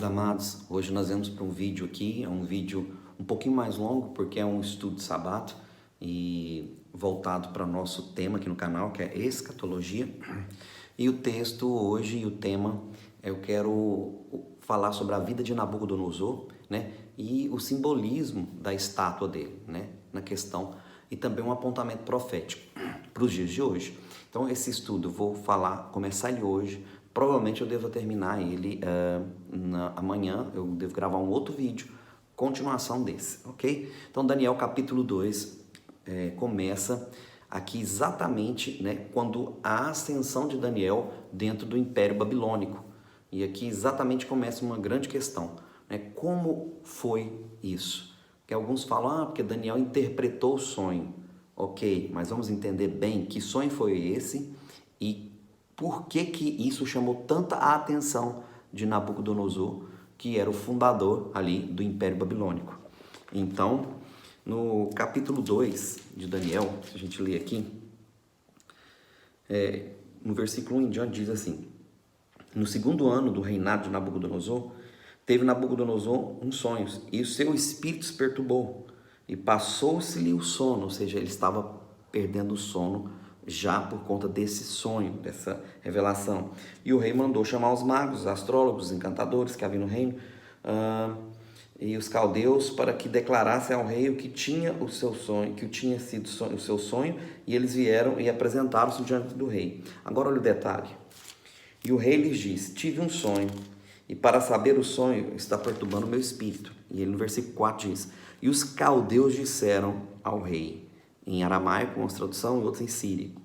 meus amados, hoje nós vamos para um vídeo aqui, é um vídeo um pouquinho mais longo porque é um estudo de sabato e voltado para o nosso tema aqui no canal, que é escatologia. E o texto hoje, e o tema, eu quero falar sobre a vida de Nabucodonosor, né? E o simbolismo da estátua dele, né? Na questão, e também um apontamento profético para os dias de hoje. Então esse estudo eu vou começar ele hoje. Provavelmente eu devo terminar ele amanhã, eu devo gravar um outro vídeo, continuação desse, ok? Então Daniel capítulo 2 começa aqui exatamente, né, quando a ascensão de Daniel dentro do Império Babilônico. E aqui exatamente começa uma grande questão, né? Como foi isso? Que alguns falam, porque Daniel interpretou o sonho. Ok, mas vamos entender bem que sonho foi esse e por que que isso chamou tanta atenção de Nabucodonosor, que era o fundador ali do Império Babilônico. Então, no capítulo 2 de Daniel, se a gente ler aqui, no versículo 1 em diante diz assim: no segundo ano do reinado de Nabucodonosor, teve Nabucodonosor um sonho, e o seu espírito se perturbou, e passou-se-lhe o sono, ou seja, ele estava perdendo o sono já por conta desse sonho, dessa revelação. E o rei mandou chamar os magos, os astrólogos, os encantadores que havia no reino, e os caldeus, para que declarassem ao rei o que tinha o seu sonho, que tinha sido o seu sonho, e eles vieram e apresentaram-se diante do rei. Agora olha o detalhe. E o rei lhes disse: tive um sonho, e para saber o sonho está perturbando o meu espírito. E ele no versículo 4 diz: e os caldeus disseram ao rei, em aramaico, uma tradução, e outros em sírico: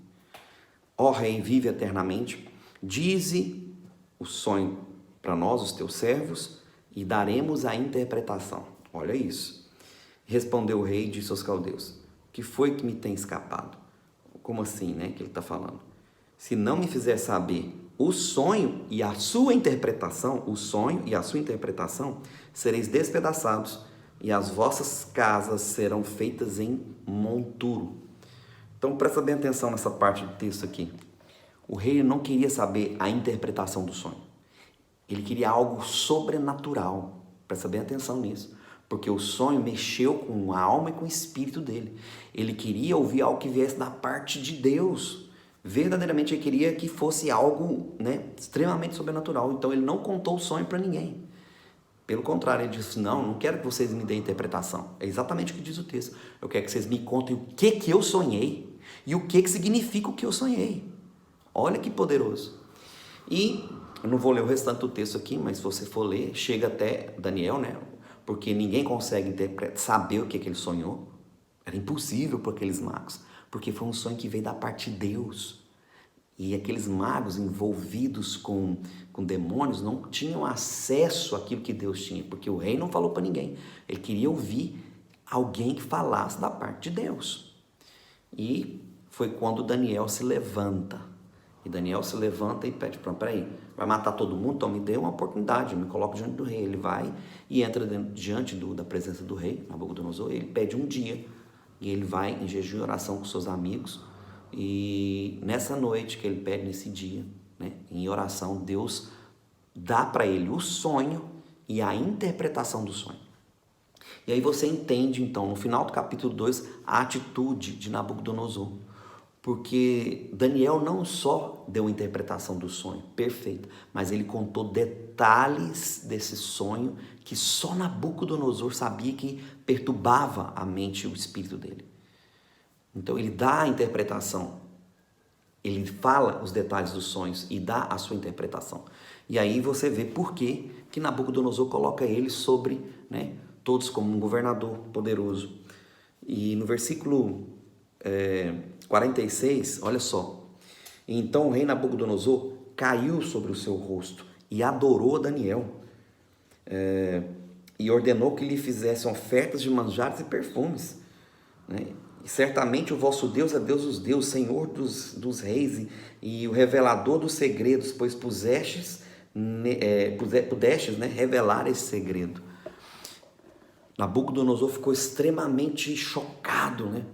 ó rei, vive eternamente, dize o sonho para nós, os teus servos, e daremos a interpretação. Olha isso. Respondeu o rei e disse aos caldeus: o que foi que me tem escapado? Como assim, né, que ele está falando? Se não me fizer saber o sonho e a sua interpretação, sereis despedaçados, e as vossas casas serão feitas em monturo. Então presta bem atenção nessa parte do texto aqui. O rei não queria saber a interpretação do sonho. Ele queria algo sobrenatural. Presta bem atenção nisso. Porque o sonho mexeu com a alma e com o espírito dele. Ele queria ouvir algo que viesse da parte de Deus. Verdadeiramente ele queria que fosse algo, né, extremamente sobrenatural. Então ele não contou o sonho para ninguém. Pelo contrário, ele disse: não quero que vocês me deem interpretação. É exatamente o que diz o texto. Eu quero que vocês me contem o que eu sonhei e o que significa o que eu sonhei. Olha que poderoso. E eu não vou ler o restante do texto aqui, mas se você for ler, chega até Daniel, né? Porque ninguém consegue saber o que ele sonhou. Era impossível para aqueles magos, porque foi um sonho que veio da parte de Deus. E aqueles magos envolvidos com demônios não tinham acesso àquilo que Deus tinha, porque o rei não falou para ninguém. Ele queria ouvir alguém que falasse da parte de Deus. E foi quando Daniel se levanta. E Daniel se levanta e pede: peraí, vai matar todo mundo? Então me dê uma oportunidade, me coloca diante do rei. Ele vai e entra diante da presença do rei, Nabucodonosor. Ele pede um dia, e ele vai em jejum e oração com seus amigos. E nessa noite que ele pede, nesse dia, né, em oração, Deus dá para ele o sonho e a interpretação do sonho. E aí você entende, então, no final do capítulo 2, a atitude de Nabucodonosor. Porque Daniel não só deu a interpretação do sonho perfeita, mas ele contou detalhes desse sonho que só Nabucodonosor sabia, que perturbava a mente e o espírito dele. Então ele dá a interpretação, ele fala os detalhes dos sonhos e dá a sua interpretação. E aí você vê por que Nabucodonosor coloca ele sobre, né, todos como um governador poderoso. E no versículo 46, olha só: então o rei Nabucodonosor caiu sobre o seu rosto e adorou a Daniel, e ordenou que lhe fizessem ofertas de manjares e perfumes, né? E certamente o vosso Deus é Deus dos deuses, Senhor dos reis, e o revelador dos segredos, pois pudestes, né, revelar esse segredo. Nabucodonosor ficou extremamente chocado, né,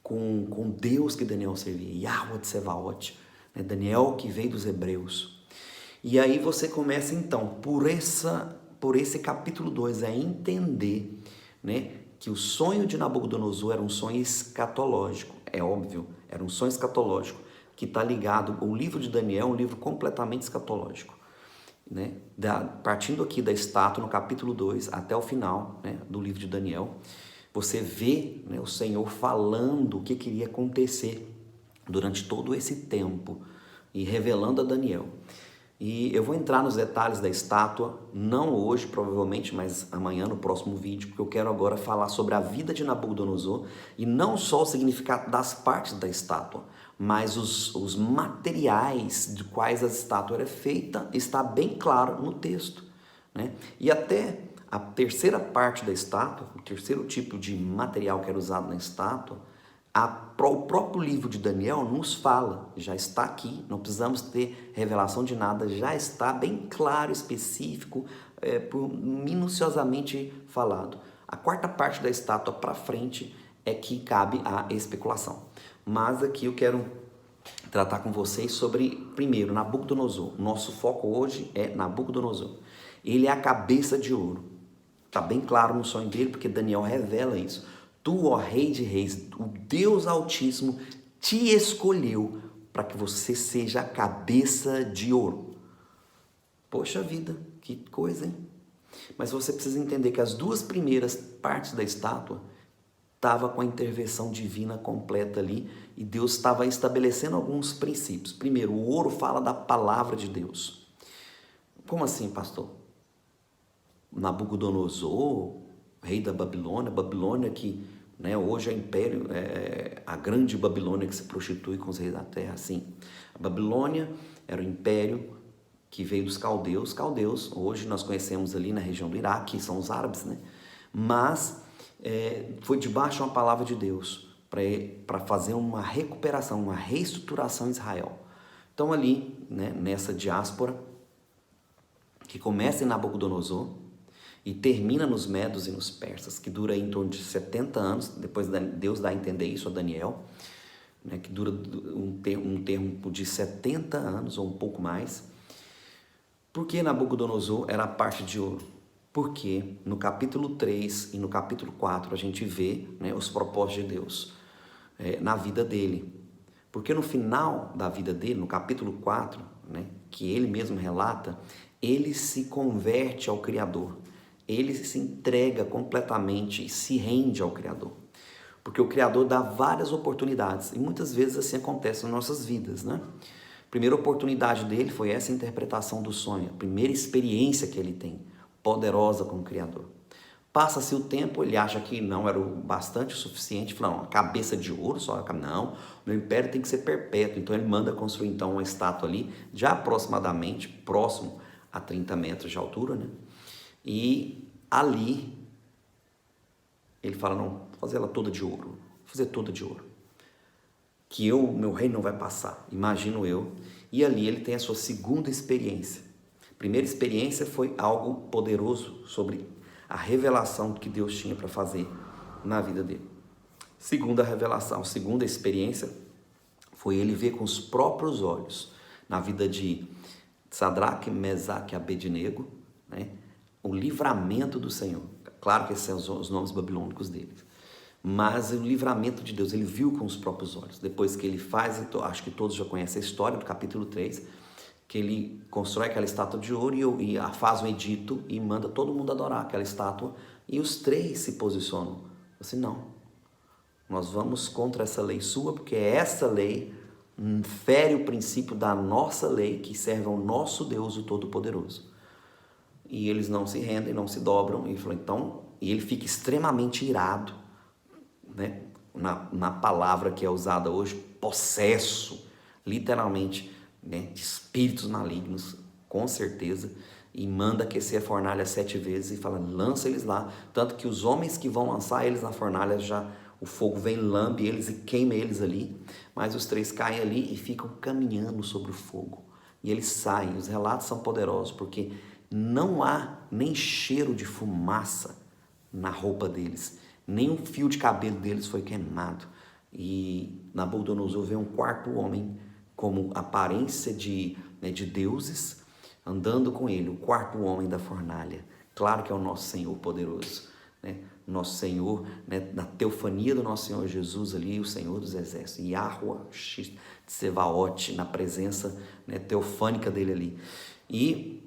com Deus que Daniel servia, Yahweh de Sebaot, né, Daniel que veio dos hebreus. E aí você começa então, por por esse capítulo 2 é entender, né, que o sonho de Nabucodonosor era um sonho escatológico, é óbvio, era um sonho escatológico, que está ligado, o livro de Daniel é um livro completamente escatológico, né? Partindo aqui da estátua, no capítulo 2, até o final, né, do livro de Daniel, você vê, né, o Senhor falando o que queria acontecer durante todo esse tempo e revelando a Daniel. E eu vou entrar nos detalhes da estátua, não hoje provavelmente, mas amanhã no próximo vídeo, porque eu quero agora falar sobre a vida de Nabucodonosor e não só o significado das partes da estátua, mas os materiais de quais a estátua era feita, está bem claro no texto, né? E até a terceira parte da estátua, o terceiro tipo de material que era usado na estátua, o próprio livro de Daniel nos fala, já está aqui, não precisamos ter revelação de nada, já está bem claro, específico, minuciosamente falado. A quarta parte da estátua para frente é que cabe a especulação. Mas aqui eu quero tratar com vocês sobre, primeiro, Nabucodonosor. Nosso foco hoje é Nabucodonosor. Ele é a cabeça de ouro. Está bem claro no sonho dele, porque Daniel revela isso. Tu, ó Rei de Reis, o Deus Altíssimo, te escolheu para que você seja a cabeça de ouro. Poxa vida, que coisa, hein? Mas você precisa entender que as duas primeiras partes da estátua estava com a intervenção divina completa ali e Deus estava estabelecendo alguns princípios. Primeiro, o ouro fala da palavra de Deus. Como assim, pastor? Nabucodonosor, rei da Babilônia, Babilônia que, né, hoje é império, a grande Babilônia que se prostitui com os reis da terra, sim. A Babilônia era o império que veio dos caldeus. Caldeus, hoje nós conhecemos ali na região do Iraque, são os árabes, né? Mas foi debaixo de uma palavra de Deus para fazer uma recuperação, uma reestruturação em Israel. Então ali, né, nessa diáspora, que começa em Nabucodonosor, e termina nos medos e nos persas, que dura em torno de 70 anos, depois Deus dá a entender isso a Daniel, né, que dura um tempo de 70 anos ou um pouco mais. Por que Nabucodonosor era a parte de ouro? Porque no capítulo 3 e no capítulo 4 a gente vê, né, os propósitos de Deus na vida dele. Porque no final da vida dele, no capítulo 4, né, que ele mesmo relata, ele se converte ao Criador. Ele se entrega completamente e se rende ao Criador. Porque o Criador dá várias oportunidades e muitas vezes assim acontece nas nossas vidas, né? A primeira oportunidade dele foi essa interpretação do sonho, a primeira experiência que ele tem, poderosa com o Criador. Passa-se o tempo, ele acha que não era o bastante o suficiente, fala, não, cabeça de ouro, só não, meu império tem que ser perpétuo. Então ele manda construir então uma estátua ali, já aproximadamente, próximo a 30 metros de altura, né? E ali, ele fala, não, vou fazer ela toda de ouro, vou fazer toda de ouro. Que meu reino não vai passar, imagino eu. E ali ele tem a sua segunda experiência. A primeira experiência foi algo poderoso sobre a revelação que Deus tinha para fazer na vida dele. Segunda revelação, segunda experiência, foi ele ver com os próprios olhos, na vida de Sadraque, Mesaque e Abednego, né? O livramento do Senhor. Claro que esses são os nomes babilônicos deles. Mas o livramento de Deus, ele viu com os próprios olhos. Depois que ele faz, acho que todos já conhecem a história do capítulo 3, que ele constrói aquela estátua de ouro e faz um edito e manda todo mundo adorar aquela estátua. E os três se posicionam. Assim, não, nós vamos contra essa lei sua, porque essa lei fere o princípio da nossa lei, que serve ao nosso Deus, o Todo-Poderoso. E eles não se rendem, não se dobram. E ele fica extremamente irado, né? Na palavra que é usada hoje, possesso, literalmente, né? De espíritos malignos, com certeza. E manda aquecer a fornalha 7 vezes e fala, lança eles lá. Tanto que os homens que vão lançar eles na fornalha, já o fogo vem, lambe eles e queima eles ali. Mas os três caem ali e ficam caminhando sobre o fogo. E eles saem. Os relatos são poderosos, porque não há nem cheiro de fumaça na roupa deles, nem um fio de cabelo deles foi queimado. E Nabucodonosor vê um quarto homem como aparência de deuses, andando com ele, o quarto homem da fornalha, Claro que é o nosso Senhor poderoso, né? Nosso Senhor, né? Na teofania do nosso Senhor Jesus ali, o Senhor dos Exércitos, Yahuwah Tsevaot, na presença, né, teofânica dele ali. E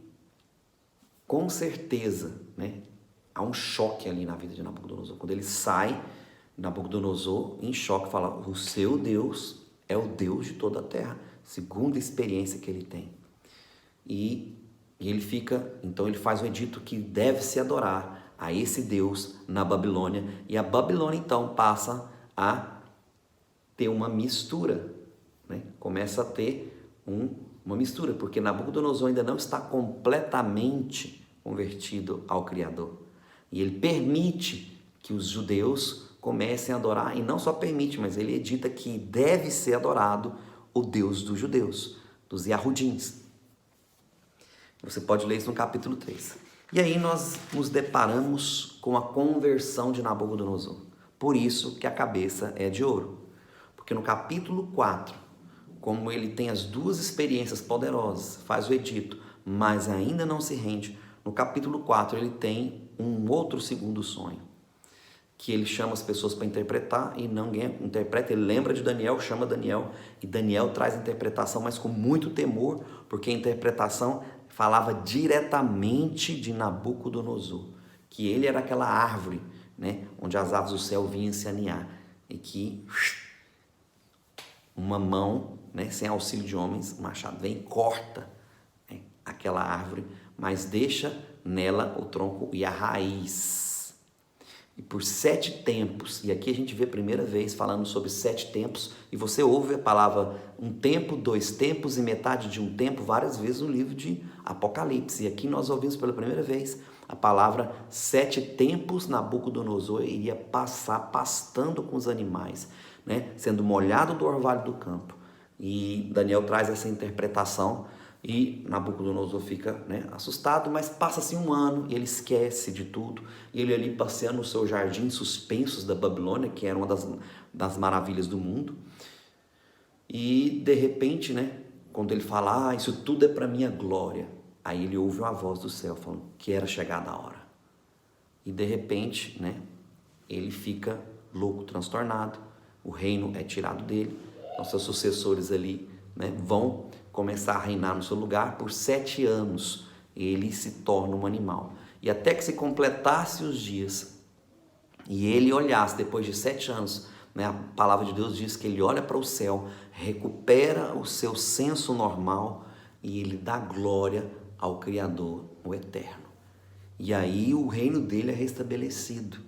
com certeza, né, há um choque ali na vida de Nabucodonosor. Quando ele sai, Nabucodonosor, em choque, fala: o seu Deus é o Deus de toda a terra, segundo a experiência que ele tem. E ele fica, então ele faz o edito que deve se adorar a esse Deus na Babilônia. E a Babilônia então passa a ter uma mistura, né? Começa a ter uma mistura, porque Nabucodonosor ainda não está completamente convertido ao Criador. E ele permite que os judeus comecem a adorar, e não só permite, mas ele edita que deve ser adorado o Deus dos judeus, dos Yahudins. Você pode ler isso no capítulo 3. E aí nós nos deparamos com a conversão de Nabucodonosor. Por isso que a cabeça é de ouro. Porque no capítulo 4, como ele tem as duas experiências poderosas, faz o edito, mas ainda não se rende, no capítulo 4 ele tem um outro segundo sonho, que ele chama as pessoas para interpretar e ninguém interpreta. Ele lembra de Daniel, chama Daniel, e Daniel traz a interpretação, mas com muito temor, porque a interpretação falava diretamente de Nabucodonosor, que ele era aquela árvore, né, onde as aves do céu vinham se aninhar, e que uma mão, né, sem auxílio de homens, o machado vem e corta, né, aquela árvore, mas deixa nela o tronco e a raiz. E por 7 tempos, e aqui a gente vê a primeira vez falando sobre 7 tempos, e você ouve a palavra 1 tempo, 2 tempos e metade de 1 tempo várias vezes no livro de Apocalipse. E aqui nós ouvimos pela primeira vez a palavra 7 tempos. Nabucodonosor iria passar pastando com os animais, né, sendo molhado do orvalho do campo. E Daniel traz essa interpretação e Nabucodonosor fica, né, assustado, mas passa-se 1 ano e ele esquece de tudo. E ele ali passeando no seu jardim suspensos da Babilônia, que era uma das maravilhas do mundo. E de repente, né, quando ele fala: isso tudo é para minha glória, aí ele ouve uma voz do céu falando que era chegada a hora. E de repente, né, ele fica louco, transtornado. O reino é tirado dele, os seus sucessores ali, né, vão começar a reinar no seu lugar por 7 anos. Ele se torna um animal. E até que se completasse os dias e ele olhasse, depois de 7 anos, né, a palavra de Deus diz que ele olha para o céu, recupera o seu senso normal e ele dá glória ao Criador, o Eterno. E aí o reino dele é restabelecido,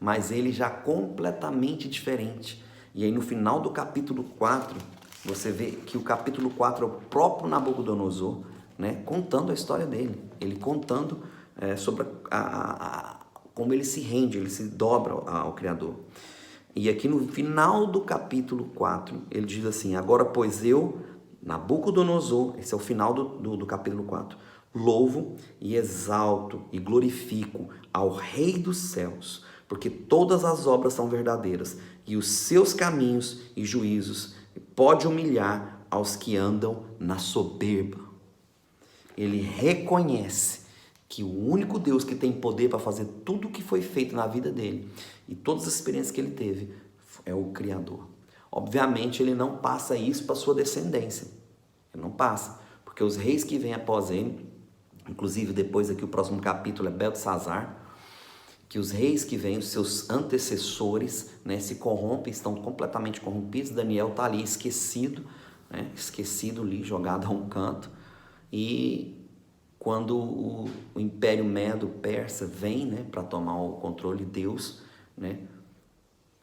mas ele já completamente diferente. E aí no final do capítulo 4, você vê que o capítulo 4 é o próprio Nabucodonosor, né, contando a história dele. Ele contando sobre como ele se rende, ele se dobra ao Criador. E aqui no final do capítulo 4, ele diz assim: agora, pois eu, Nabucodonosor, esse é o final do capítulo 4, louvo e exalto e glorifico ao Rei dos céus, porque todas as obras são verdadeiras, e os seus caminhos e juízos pode humilhar aos que andam na soberba. Ele reconhece que o único Deus que tem poder para fazer tudo o que foi feito na vida dele e todas as experiências que ele teve é o Criador. Obviamente ele não passa isso para sua descendência. Ele não passa, porque os reis que vêm após ele, inclusive depois aqui o próximo capítulo é Beltesazar, que os reis que vêm, os seus antecessores, né, se corrompem, estão completamente corrompidos. Daniel está ali esquecido, né, esquecido ali, jogado a um canto. E quando o Império Medo-Persa vem, né, para tomar o controle, Deus, né,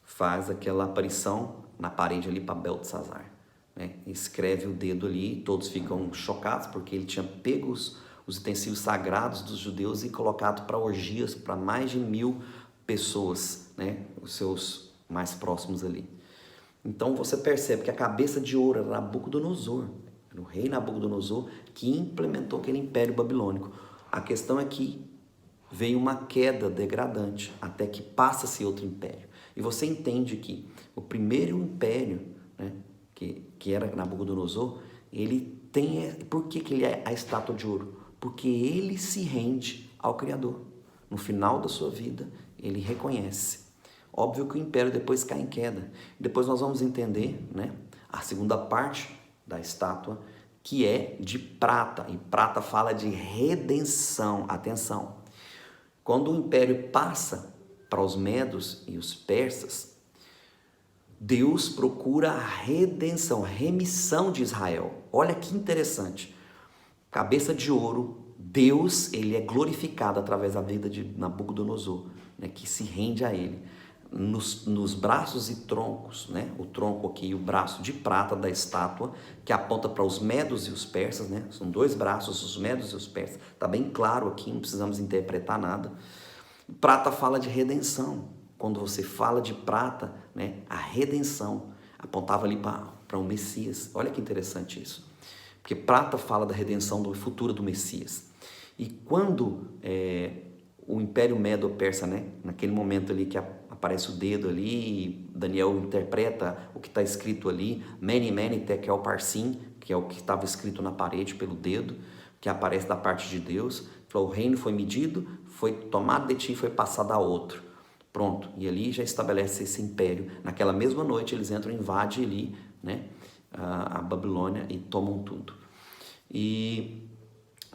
faz aquela aparição na parede ali para Beltesazar, né, escreve o dedo ali, todos ficam chocados porque ele tinha pego os utensílios sagrados dos judeus e colocado para orgias para mais de 1000 pessoas, né, os seus mais próximos ali. Então você percebe que a cabeça de ouro era Nabucodonosor, era o rei Nabucodonosor que implementou aquele império babilônico. A questão é que veio uma queda degradante até que passa-se outro império. E você entende que o primeiro império, né, que era Nabucodonosor, ele tem... Por que ele é a estátua de ouro? Porque ele se rende ao Criador. no final da sua vida, ele reconhece. Óbvio que o império depois cai em queda. Depois nós vamos entender, né, a segunda parte da estátua, que é de prata. E prata fala de redenção. Atenção. Quando o império passa para os medos e os persas, Deus procura a redenção, a remissão de Israel. Olha que interessante. Cabeça de ouro, Deus, ele é glorificado através da vida de Nabucodonosor, né, que se rende a ele. Nos braços e troncos, né, o tronco aqui e o braço de prata da estátua, que aponta para os medos e os persas, né, são dois braços, os medos e os persas. Está bem claro aqui, não precisamos interpretar nada. Prata fala de redenção. Quando você fala de prata, né, a redenção apontava ali para o Messias. Olha que interessante isso. Porque prata fala da redenção do futuro do Messias. E quando o Império Medo-Persa, né, naquele momento ali que aparece o dedo ali, Daniel interpreta o que está escrito ali, Mene, Mene, Tekel, Parsim, que é o que estava escrito na parede pelo dedo, que aparece da parte de Deus. Falou, o reino foi medido, foi tomado de ti e foi passado a outro. Pronto, e ali já estabelece esse império. Naquela mesma noite eles entram, invadem ali, né, a Babilônia e tomam tudo. E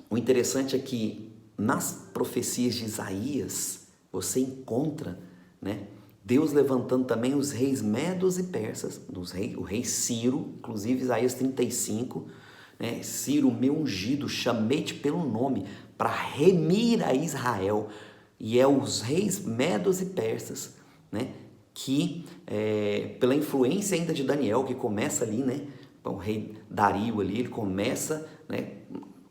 o interessante é que nas profecias de Isaías você encontra, né, Deus levantando também os reis medos e persas, o rei Ciro, inclusive Isaías 35, né, Ciro, meu ungido, chamei-te pelo nome para remir a Israel. E é os reis medos e persas, né, que pela influência ainda de Daniel, que começa ali, né, o rei Dario ali, ele começa, né,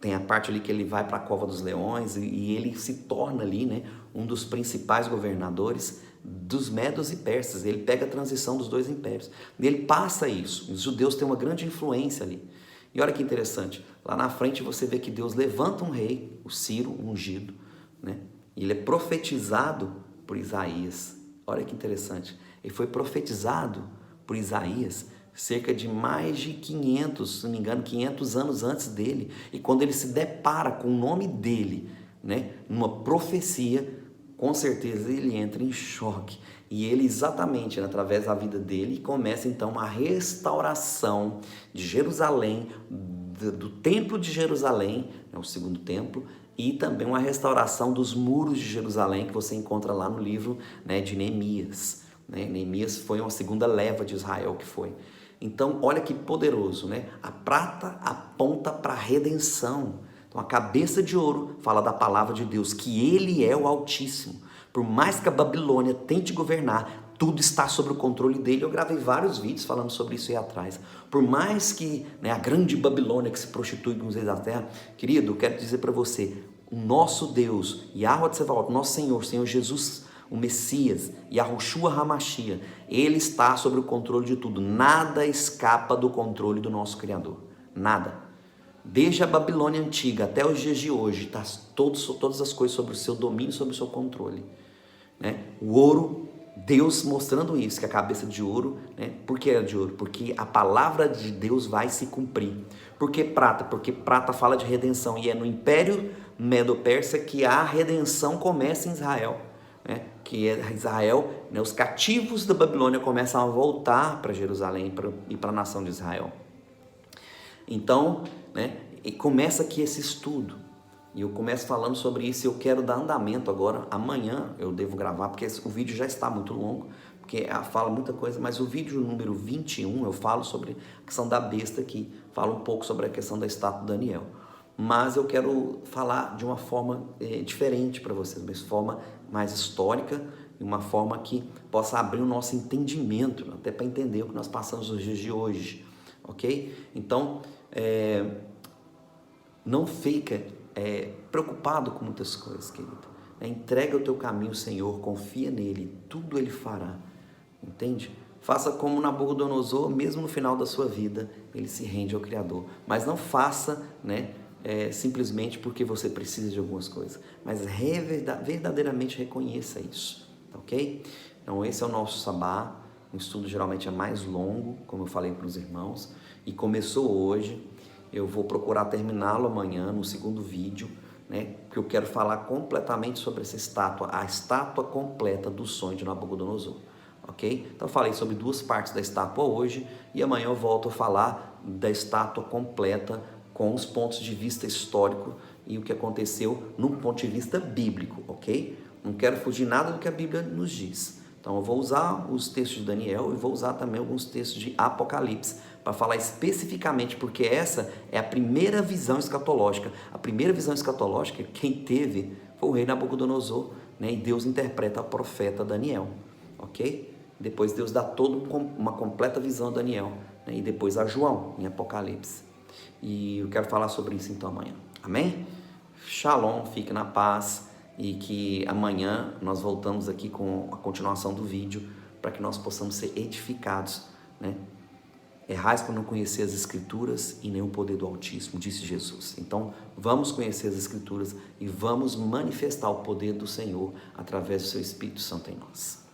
tem a parte ali que ele vai para a cova dos leões e ele se torna ali, né, um dos principais governadores dos medos e persas. Ele pega a transição dos dois impérios. E ele passa isso. Os judeus têm uma grande influência ali. E olha que interessante, lá na frente você vê que Deus levanta um rei, o Ciro, ungido, né? E ele é profetizado por Isaías. Olha que interessante. Ele foi profetizado por Isaías cerca de mais de 500, se não me engano, 500 anos antes dele. E quando ele se depara com o nome dele, né, numa profecia, com certeza ele entra em choque. E ele exatamente, né, através da vida dele, começa então a restauração de Jerusalém, do templo de Jerusalém, né, o segundo templo, e também uma restauração dos muros de Jerusalém, que você encontra lá no livro, né, de Neemias. Né? Neemias foi uma segunda leva de Israel que foi. Então, olha que poderoso, né? A prata aponta para a redenção. Então, a cabeça de ouro fala da palavra de Deus, que Ele é o Altíssimo. Por mais que a Babilônia tente governar, tudo está sob o controle dele. Eu gravei vários vídeos falando sobre isso aí atrás. Por mais que, né, a grande Babilônia que se prostitui com os reis da terra, querido, eu quero dizer para você, o nosso Deus, Yahweh Tsevaot, nosso Senhor Jesus, o Messias, Yahushua HaMashiach, Ele está sob o controle de tudo. Nada escapa do controle do nosso Criador. Nada. Desde a Babilônia antiga até os dias de hoje, está todas as coisas sob o seu domínio, sob o seu controle. Né? O ouro, Deus mostrando isso, que a cabeça de ouro, né? Por que é de ouro? Porque a palavra de Deus vai se cumprir. Por que prata? Porque prata fala de redenção, e é no Império Medo-Persa que a redenção começa em Israel. Né? Que é Israel, né? Os cativos da Babilônia começam a voltar para Jerusalém e para a nação de Israel. Então, né, e começa aqui esse estudo. E eu começo falando sobre isso e eu quero dar andamento agora. Amanhã eu devo gravar, porque o vídeo já está muito longo, porque fala muita coisa, mas o vídeo número 21 eu falo sobre a questão da besta aqui, falo um pouco sobre a questão da estátua de Daniel. Mas eu quero falar de uma forma diferente para vocês, uma forma mais histórica e uma forma que possa abrir o nosso entendimento, até para entender o que nós passamos nos dias de hoje, ok? Então, não fica preocupado com muitas coisas, querido. Entrega o teu caminho ao Senhor, confia nele, tudo ele fará, entende? Faça como Nabucodonosor, mesmo no final da sua vida, ele se rende ao Criador. Mas não faça, né, simplesmente porque você precisa de algumas coisas, mas verdadeiramente reconheça isso, ok? Então esse é o nosso sabá. O estudo geralmente é mais longo, como eu falei para os irmãos, e começou hoje. Eu vou procurar terminá-lo amanhã no segundo vídeo, né? Que eu quero falar completamente sobre essa estátua, a estátua completa do sonho de Nabucodonosor, ok? Então eu falei sobre duas partes da estátua hoje e amanhã eu volto a falar da estátua completa com os pontos de vista histórico e o que aconteceu num ponto de vista bíblico, ok? Não quero fugir nada do que a Bíblia nos diz. Então eu vou usar os textos de Daniel e vou usar também alguns textos de Apocalipse para falar especificamente, porque essa é a primeira visão escatológica. A primeira visão escatológica, quem teve foi o rei Nabucodonosor, né? E Deus interpreta ao profeta Daniel, ok? Depois Deus dá toda uma completa visão a Daniel, né? E depois a João em Apocalipse. E eu quero falar sobre isso então amanhã, amém? Shalom, fique na paz. E que amanhã nós voltamos aqui com a continuação do vídeo para que nós possamos ser edificados, né? Errais por não conhecer as Escrituras e nem o poder do Altíssimo, disse Jesus. Então vamos conhecer as Escrituras e vamos manifestar o poder do Senhor através do seu Espírito Santo em nós.